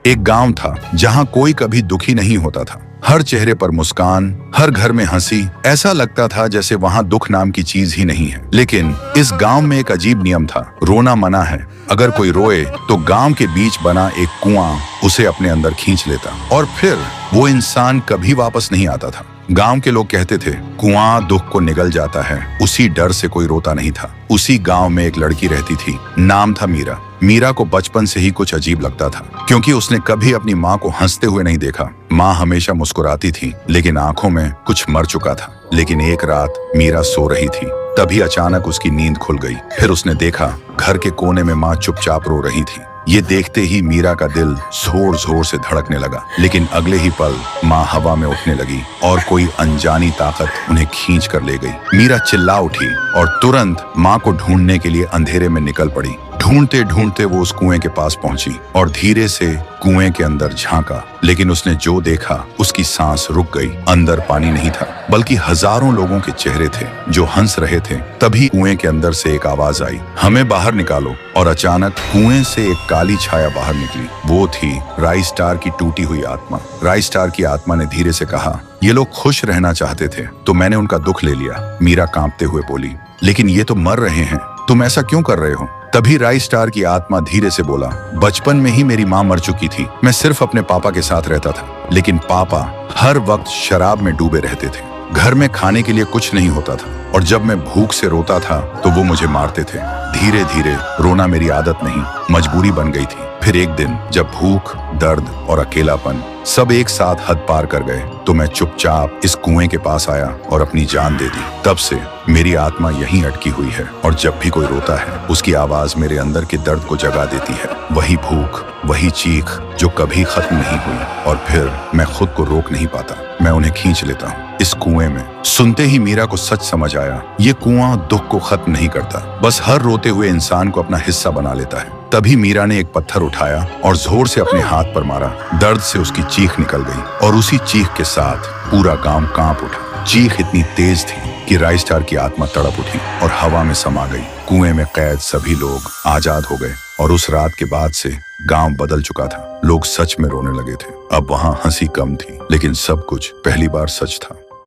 एक गांव था जहां कोई कभी दुखी नहीं होता था। हर चेहरे पर मुस्कान, हर घर में हंसी। ऐसा लगता था जैसे वहां दुख नाम की चीज ही नहीं है। लेकिन इस गांव में एक अजीब नियम था, रोना मना है। अगर कोई रोए तो गांव के बीच बना एक कुआं उसे अपने अंदर खींच लेता और फिर वो इंसान कभी वापस नहीं आता था। गांव के लोग कहते थे, कुआं दुख को निगल जाता है। उसी डर से कोई रोता नहीं था। उसी गांव में एक लड़की रहती थी, नाम था मीरा। मीरा को बचपन से ही कुछ अजीब लगता था, क्योंकि उसने कभी अपनी माँ को हंसते हुए नहीं देखा। माँ हमेशा मुस्कुराती थी, लेकिन आंखों में कुछ मर चुका था। लेकिन एक रात मीरा सो रही थी, तभी अचानक उसकी नींद खुल गई। फिर उसने देखा घर के कोने में माँ चुपचाप रो रही थी। ये देखते ही मीरा का दिल जोर जोर से धड़कने लगा। लेकिन अगले ही पल माँ हवा में उठने लगी और कोई अनजानी ताकत उन्हें खींच कर ले गई। मीरा चिल्ला उठी और तुरंत माँ को ढूंढने के लिए अंधेरे में निकल पड़ी। ढूंढते ढूंढते वो उस कुएं के पास पहुंची और धीरे से कुएं के अंदर झांका। लेकिन उसने जो देखा, उसकी सांस रुक गई। अंदर पानी नहीं था, बल्कि हजारों लोगों के चेहरे थे जो हंस रहे थे। तभी कुएं के अंदर से एक आवाज आई, हमें बाहर निकालो। और अचानक कुएं से एक काली छाया बाहर निकली। वो थी राई स्टार की टूटी हुई आत्मा। राई स्टार की आत्मा ने धीरे से कहा, ये लोग खुश रहना चाहते थे तो मैंने उनका दुख ले लिया। मीरा कांपते हुए बोली, लेकिन ये तो मर रहे हैं, तुम ऐसा क्यों कर रहे हो? तभी राई स्टार की आत्मा धीरे से बोला, बचपन में ही मेरी माँ मर चुकी थी। मैं सिर्फ अपने पापा के साथ रहता था, लेकिन पापा हर वक्त शराब में डूबे रहते थे। घर में खाने के लिए कुछ नहीं होता था और जब मैं भूख से रोता था तो वो मुझे मारते थे। धीरे धीरे रोना मेरी आदत नहीं, मजबूरी बन गई थी। फिर एक दिन जब भूख, दर्द और अकेलापन सब एक साथ हद पार कर गए तो मैं चुपचाप इस कुएं के पास आया और अपनी जान दे दी। तब से मेरी आत्मा यहीं अटकी हुई है और जब भी कोई रोता है उसकी आवाज मेरे अंदर के दर्द को जगा देती है। वही भूख, वही चीख जो कभी खत्म नहीं हुई। और फिर मैं खुद को रोक नहीं पाता, मैं उन्हें खींच लेता हूँ इस कुएं में। सुनते ही मीरा को सच समझ आया, ये कुआं दुख को खत्म नहीं करता, बस हर रोते हुए इंसान को अपना हिस्सा बना लेता है। तभी मीरा ने एक पत्थर उठाया और जोर से अपने हाथ पर मारा। दर्द से उसकी चीख निकल गई और उसी चीख के साथ पूरा गांव कांप उठा। चीख इतनी तेज थी कि राई स्टार की आत्मा तड़प उठी और हवा में समा गई। कुएं में कैद सभी लोग आजाद हो गए और उस रात के बाद से गांव बदल चुका था। लोग सच में रोने लगे थे। अब वहां हंसी कम थी, लेकिन सब कुछ पहली बार सच था।